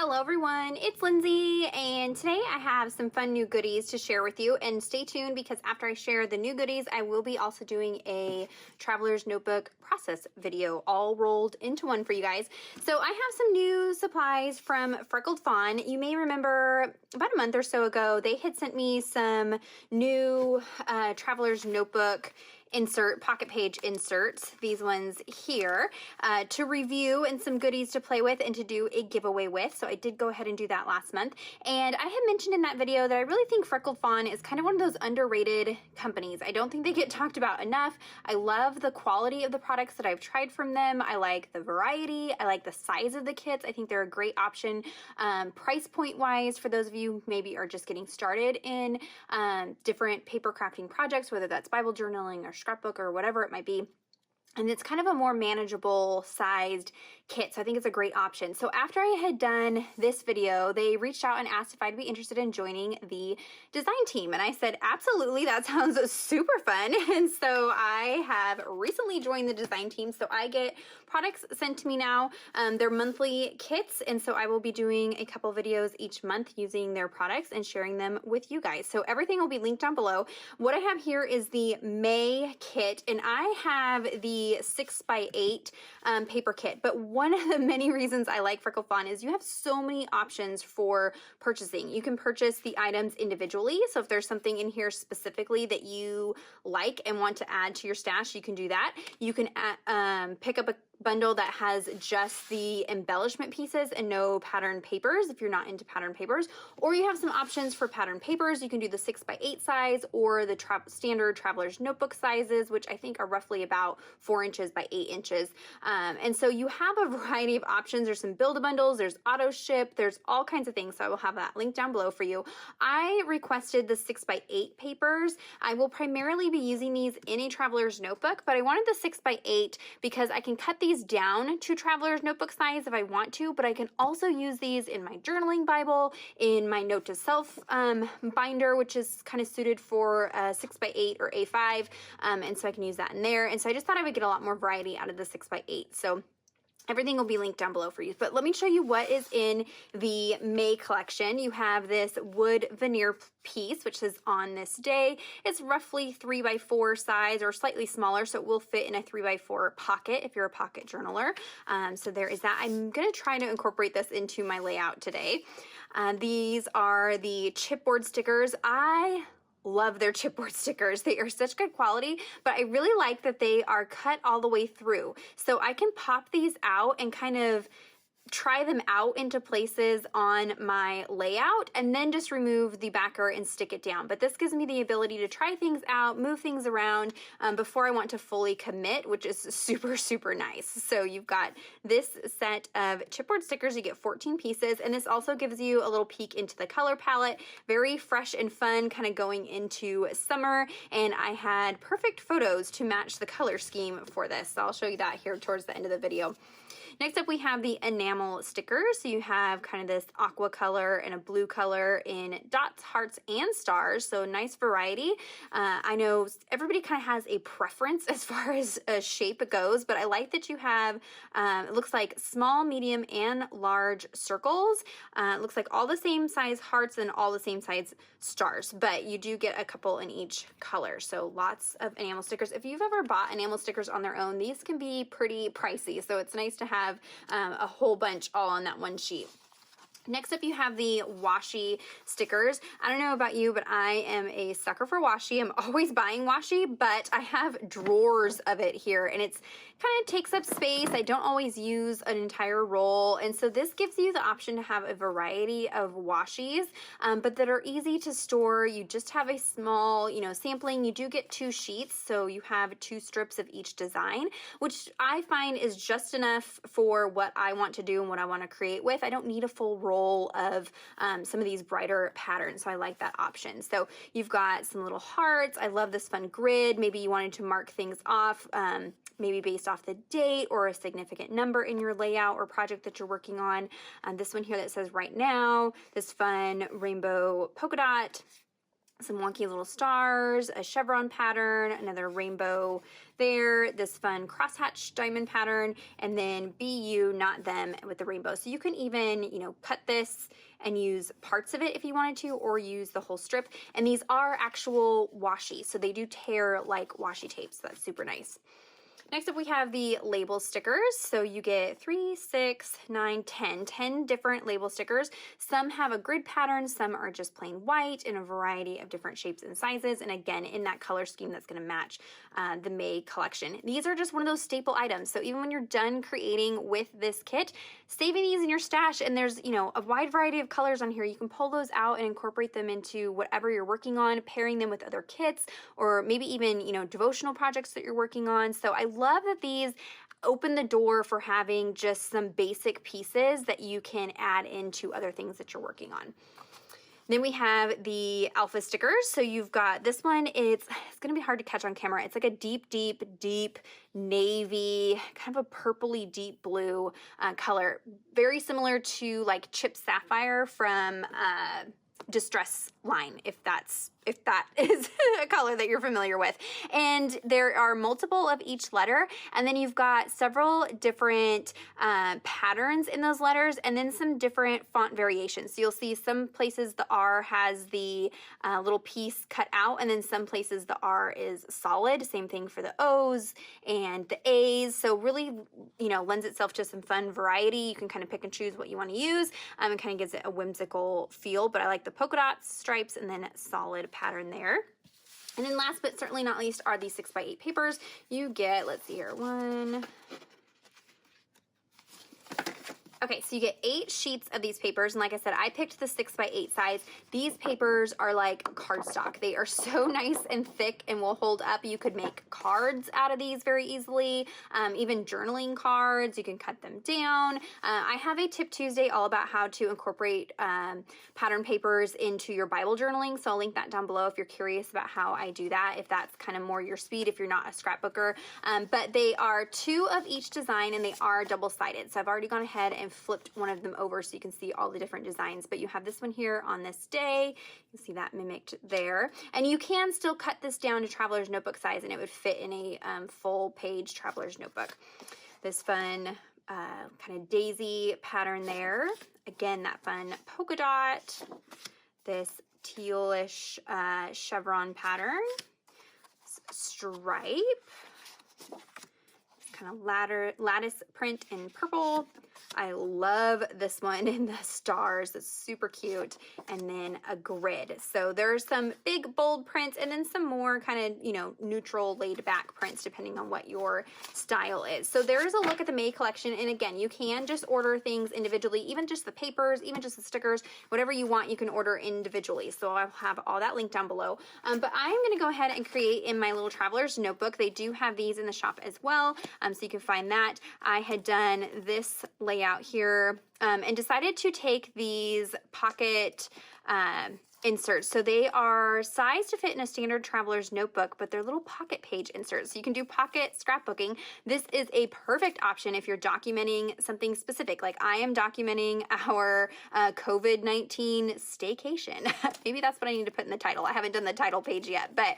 Hello everyone, it's Lindsay, and today I have some fun new goodies to share with you, and stay tuned because after I share the new goodies, I will be also doing a traveler's notebook process video all rolled into one for you guys. So I have some new supplies from Freckled Fawn. You may remember about a month or so ago, they had sent me some new traveler's notebook pocket page inserts, these ones here, to review and some goodies to play with and to do a giveaway with. So I did go ahead and do that last month. And I had mentioned in that video that I really think Freckled Fawn is kind of one of those underrated companies. I don't think they get talked about enough. I love the quality of the products that I've tried from them. I like the variety. I like the size of the kits. I think they're a great option price point wise for those of you who maybe are just getting started in different paper crafting projects, whether that's Bible journaling or scrapbook or whatever it might be. And it's kind of a more manageable sized kit, so I think it's a great option. So after I had done this video, they reached out and asked if I'd be interested in joining the design team. And I said, absolutely, that sounds super fun. And so I have recently joined the design team. So I get products sent to me now. They're monthly kits. And so I will be doing a couple videos each month using their products and sharing them with you guys. So everything will be linked down below. What I have here is the May kit, and I have the 6x8 paper kit. But one of the many reasons I like Freckled Fawn is you have so many options for purchasing. You can purchase the items individually. So if there's something in here specifically that you like and want to add to your stash, you can do that. You can pick up a bundle that has just the embellishment pieces and no pattern papers if you're not into pattern papers, or you have some options for pattern papers. You can do the 6x8 size or the standard traveler's notebook sizes, which I think are roughly about 4 inches by 8 inches. And so you have a variety of options. There's some build-a-bundles, there's auto ship, there's all kinds of things. So I will have that linked down below for you. I requested the 6x8 papers. I will primarily be using these in a traveler's notebook, but I wanted the 6x8 because I can cut these down to traveler's notebook size if I want to, but I can also use these in my journaling Bible, in my note to self binder, which is kind of suited for 6x8 or A5. And so I can use that in there. And so I just thought I would get a lot more variety out of the 6x8. So everything will be linked down below for you. But let me show you what is in the May collection. You have this wood veneer piece, which is on this day. It's roughly 3x4 size or slightly smaller, so it will fit in a 3x4 pocket if you're a pocket journaler. So there is that. I'm going to try to incorporate this into my layout today. These are the chipboard stickers. I love their chipboard stickers. They are such good quality, but I really like that they are cut all the way through. So I can pop these out and kind of try them out into places on my layout and then just remove the backer and stick it down. But this gives me the ability to try things out, move things around before I want to fully commit, which is super, super nice. So you've got this set of chipboard stickers. You get 14 pieces, and this also gives you a little peek into the color palette. Very fresh and fun, kind of going into summer, and I had perfect photos to match the color scheme for this. So I'll show you that here towards the end of the video. Next up, we have the Enamel Stickers. So you have kind of this aqua color and a blue color in dots, hearts, and stars. So nice variety. I know everybody kind of has a preference as far as shape goes, but I like that you have, it looks like small, medium, and large circles. It looks like all the same size hearts and all the same size stars, but you do get a couple in each color. So lots of enamel stickers. If you've ever bought enamel stickers on their own, these can be pretty pricey. So it's nice to have a whole bunch all on that one sheet. Next up, you have the washi stickers. I don't know about you, but I am a sucker for washi. I'm always buying washi, but I have drawers of it here, and it's kind of takes up space. I don't always use an entire roll, and so this gives you the option to have a variety of washis, but that are easy to store. You just have a small, sampling. You do get 2 sheets, so you have 2 strips of each design, which I find is just enough for what I want to do and what I want to create with. I don't need a full roll of some of these brighter patterns, so I like that option. So you've got some little hearts. I love this fun grid. Maybe you wanted to mark things off, maybe based off the date or a significant number in your layout or project that you're working on. This one here that says right now, this fun rainbow polka dot. some wonky little stars, a chevron pattern, another rainbow there, this fun crosshatch diamond pattern, and then be you, not them with the rainbow. So you can even, you know, cut this and use parts of it if you wanted to, or use the whole strip. And these are actual washi, so they do tear like washi tape, so that's super nice. Next up, we have the label stickers. So you get 3, 6, 9, 10 different label stickers. Some have a grid pattern, some are just plain white in a variety of different shapes and sizes. And again, in that color scheme that's gonna match the May collection. These are just one of those staple items. So even when you're done creating with this kit, saving these in your stash, and there's, you know, a wide variety of colors on here. You can pull those out and incorporate them into whatever you're working on, pairing them with other kits, or maybe even, you know, devotional projects that you're working on. So I love that these open the door for having just some basic pieces that you can add into other things that you're working on. Then we have the alpha stickers. So you've got this one, it's gonna be hard to catch on camera. It's like a deep navy, kind of a purpley deep blue color. Very similar to like Chip Sapphire from Distress line, if that is a color that you're familiar with. And there are multiple of each letter, and then you've got several different patterns in those letters, and then some different font variations. So you'll see some places the R has the little piece cut out, and then some places the R is solid. Same thing for the O's and the A's. So really, you know, lends itself to some fun variety. You can kind of pick and choose what you want to use, and kind of gives it a whimsical feel. But I like the polka dots, stripes, and then solid pattern there. And then last but certainly not least are these 6x8 papers. You get, let's see here, okay, so you get 8 sheets of these papers, and like I said, I picked the 6x8 size. These papers are like cardstock. They are so nice and thick and will hold up. You could make cards out of these very easily, even journaling cards. You can cut them down. I have a Tip Tuesday all about how to incorporate pattern papers into your Bible journaling, so I'll link that down below if you're curious about how I do that, if that's kind of more your speed, if you're not a scrapbooker. But they are 2 of each design, and they are double-sided. So I've already gone ahead and flipped one of them over so you can see all the different designs. But you have this one here on this day. You can see that mimicked there. And you can still cut this down to traveler's notebook size, and it would fit in a full page traveler's notebook. This fun kind of daisy pattern there. Again, that fun polka dot. This tealish chevron pattern. Stripe. Kind of lattice print in purple. I love this one in the stars. It's super cute. And then a grid. So there's some big bold prints, and then some more kind of, you know, neutral laid back prints depending on what your style is. So there's a look at the May collection. And again, you can just order things individually, even just the papers, even just the stickers, whatever you want, you can order individually. So I'll have all that linked down below. But I'm going to go ahead and create in my little traveler's notebook. They do have these in the shop as well. So you can find that. I had done this layout here and decided to take these pocket inserts. So they are sized to fit in a standard traveler's notebook, but they're little pocket page inserts. So you can do pocket scrapbooking. This is a perfect option if you're documenting something specific. Like I am documenting our COVID-19 staycation. Maybe that's what I need to put in the title. I haven't done the title page yet, but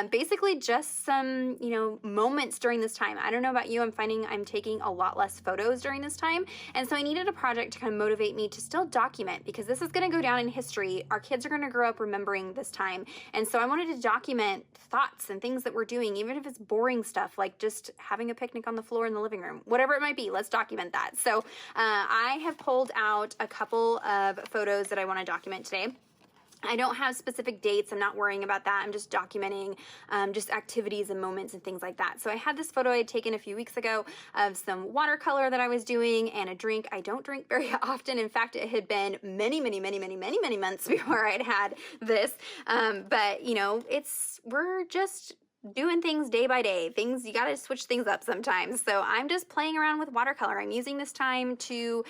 basically just some, you know, moments during this time. I don't know about you, I'm finding I'm taking a lot less photos during this time. And so I needed a project to kind of motivate me to still document, because this is going to go down in history. Our kids are going to grow up remembering this time. And so I wanted to document thoughts and things that we're doing, even if it's boring stuff, like just having a picnic on the floor in the living room, whatever it might be, let's document that. So I have pulled out a couple of photos that I want to document today. I don't have specific dates. I'm not worrying about that. I'm just documenting just activities and moments and things like that. So I had this photo I had taken a few weeks ago of some watercolor that I was doing and a drink. I don't drink very often. In fact, it had been many months before I'd had this. But you know, we're just doing things day by day. Things, you gotta switch things up sometimes. So I'm just playing around with watercolor. I'm using this time to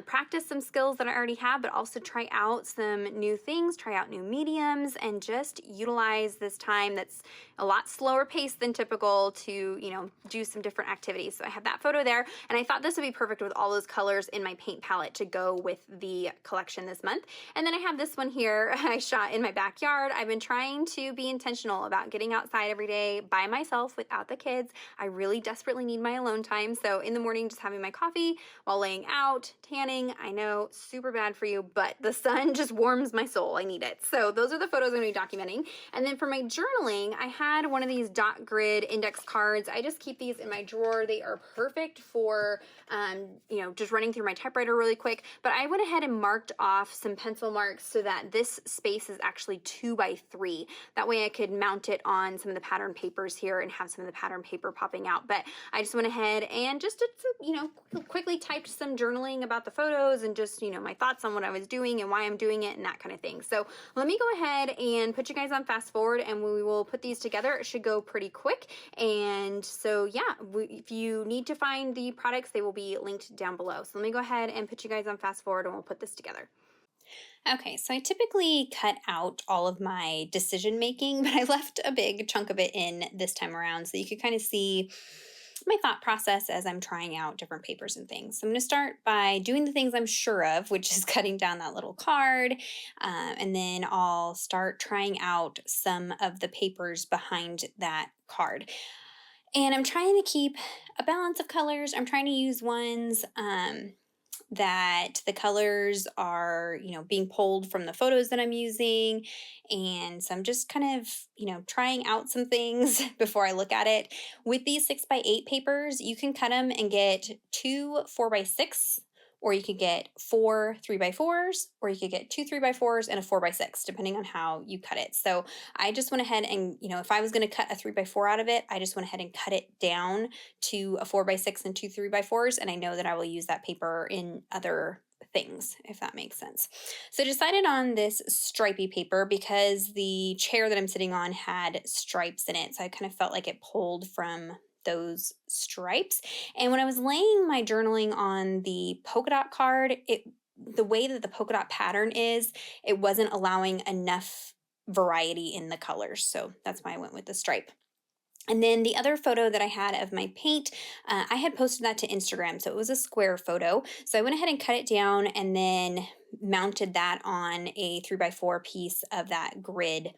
practice some skills that I already have, but also try out some new things, try out new mediums, and just utilize this time that's a lot slower paced than typical to, you know, do some different activities. So I have that photo there, and I thought this would be perfect with all those colors in my paint palette to go with the collection this month. And then I have this one here I shot in my backyard. I've been trying to be intentional about getting outside every day by myself without the kids. I really desperately need my alone time. So in the morning, just having my coffee while laying out, tanning. I know, super bad for you, but the sun just warms my soul. I need it. So those are the photos I'm going to be documenting. And then for my journaling, I had one of these dot grid index cards. I just keep these in my drawer. They are perfect for, you know, just running through my typewriter really quick. But I went ahead and marked off some pencil marks so that this space is actually 2 by 3. That way I could mount it on some of the pattern papers here and have some of the pattern paper popping out. But I just went ahead and just did some, you know, quickly typed some journaling about the photos and just, you know, my thoughts on what I was doing and why I'm doing it and that kind of thing. So let me go ahead and put you guys on fast forward, and we will put these together. It should go pretty quick. And so yeah, if you need to find the products, they will be linked down below. So let me go ahead and put you guys on fast forward, and we'll put this together. Okay, so I typically cut out all of my decision making, but I left a big chunk of it in this time around so you could kind of see my thought process as I'm trying out different papers and things. So I'm going to start by doing the things I'm sure of, which is cutting down that little card, and then I'll start trying out some of the papers behind that card. And I'm trying to keep a balance of colors. I'm trying to use ones that the colors are, you know, being pulled from the photos that I'm using. And so I'm just kind of, you know, trying out some things before I look at it. With these 6x8 papers, you can cut them and get 2 4x6, or you could get 4 3x4s, or you could get 2 3x4s and a 4x6, depending on how you cut it. So I just went ahead and, you know, if I was going to cut a 3x4 out of it, I just went ahead and cut it down to a 4x6 and 2 3x4s. And I know that I will use that paper in other things, if that makes sense. So I decided on this stripy paper because the chair that I'm sitting on had stripes in it. So I kind of felt like it pulled from those stripes. And when I was laying my journaling on the polka dot card, the way that the polka dot pattern is, it wasn't allowing enough variety in the colors. So that's why I went with the stripe. And then the other photo that I had of my paint, I had posted that to Instagram. So it was a square photo. So I went ahead and cut it down and then mounted that on a 3x4 piece of that grid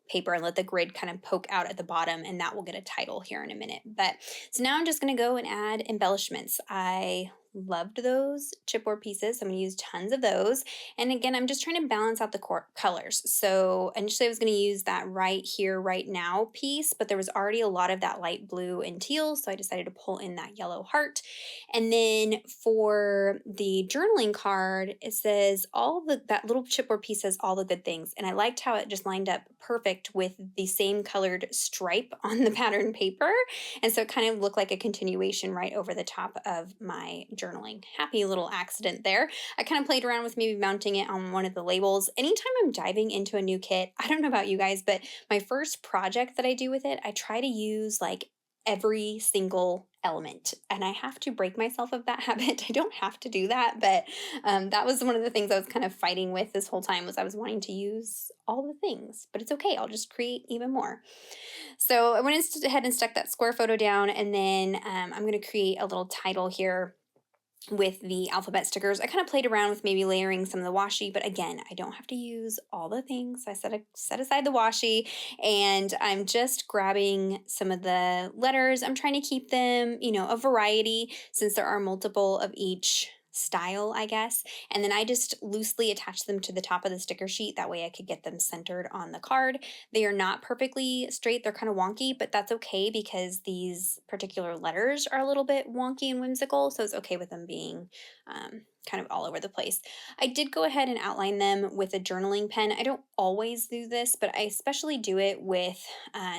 paper and let the grid kind of poke out at the bottom, and that will get a title here in a minute. But so now I'm just going to go and add embellishments. I loved those chipboard pieces. So I'm going to use tons of those. And again, I'm just trying to balance out the colors. So initially I was going to use that right here, right now piece, but there was already a lot of that light blue and teal. So I decided to pull in that yellow heart. And then for the journaling card, it says that little chipboard piece says all the good things. And I liked how it just lined up perfect with the same colored stripe on the pattern paper. And so it kind of looked like a continuation right over the top of my journaling. Happy little accident there. I kind of played around with maybe mounting it on one of the labels. Anytime I'm diving into a new kit, I don't know about you guys, but my first project that I do with it, I try to use like every single element, and I have to break myself of that habit. I don't have to do that, but that was one of the things I was kind of fighting with this whole time, was I was wanting to use all the things, but it's okay. I'll just create even more. So I went ahead and stuck that square photo down, and then I'm going to create a little title here with the alphabet stickers. I kind of played around with maybe layering some of the washi, but again, I don't have to use all the things. I set aside the washi, and I'm just grabbing some of the letters. I'm trying to keep them, you know, a variety, since there are multiple of each style, I guess. And then I just loosely attach them to the top of the sticker sheet. That way I could get them centered on the card. They are not perfectly straight. They're kind of wonky, but that's okay because these particular letters are a little bit wonky and whimsical. So it's okay with them being kind of all over the place. I did go ahead and outline them with a journaling pen. I don't always do this, but I especially do it with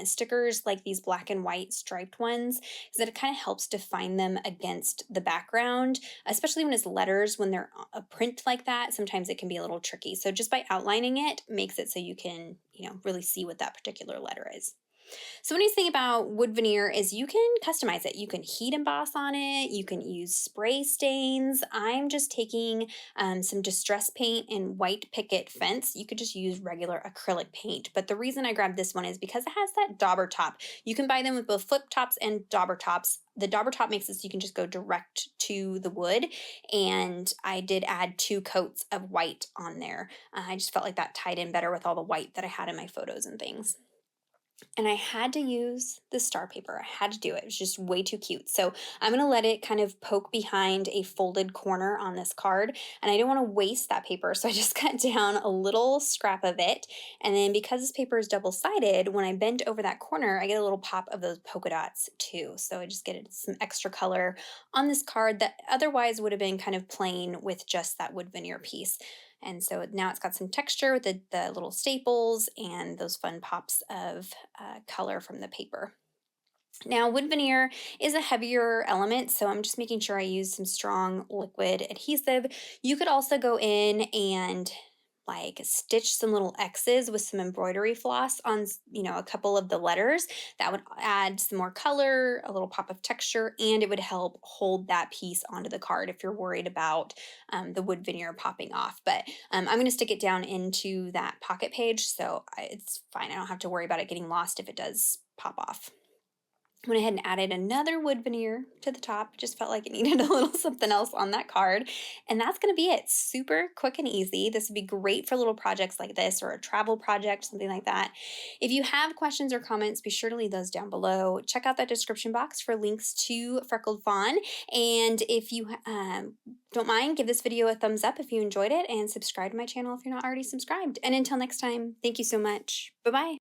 stickers like these black and white striped ones, because it kind of helps define them against the background, especially when it's letters. When they're a print like that, sometimes it can be a little tricky. So just by outlining it makes it so you can, you know, really see what that particular letter is. So what I think about wood veneer is you can customize it. You can heat emboss on it. You can use spray stains. I'm just taking some distress paint and white picket fence. You could just use regular acrylic paint. But the reason I grabbed this one is because it has that dauber top. You can buy them with both flip tops and dauber tops. The dauber top makes it so you can just go direct to the wood. And I did add 2 coats of white on there. I just felt like that tied in better with all the white that I had in my photos and things. And I had to use the star paper. I had to do it. It was just way too cute. So I'm going to let it kind of poke behind a folded corner on this card. And I didn't want to waste that paper, so I just cut down a little scrap of it. And then because this paper is double-sided, when I bend over that corner, I get a little pop of those polka dots too. So I just get some extra color on this card that otherwise would have been kind of plain with just that wood veneer piece. And so now it's got some texture with the little staples and those fun pops of color from the paper. Now, wood veneer is a heavier element, so I'm just making sure I use some strong liquid adhesive. You could also go in and like stitch some little X's with some embroidery floss on, a couple of the letters. That would add some more color, a little pop of texture, and it would help hold that piece onto the card if you're worried about the wood veneer popping off. But I'm going to stick it down into that pocket page, so it's fine. I don't have to worry about it getting lost if it does pop off. Went ahead and added another wood veneer to the top. Just felt like it needed a little something else on that card. And that's going to be it. Super quick and easy. This would be great for little projects like this or a travel project, something like that. If you have questions or comments, be sure to leave those down below. Check out that description box for links to Freckled Fawn. And if you don't mind, give this video a thumbs up if you enjoyed it and subscribe to my channel if you're not already subscribed. And until next time, thank you so much. Bye-bye.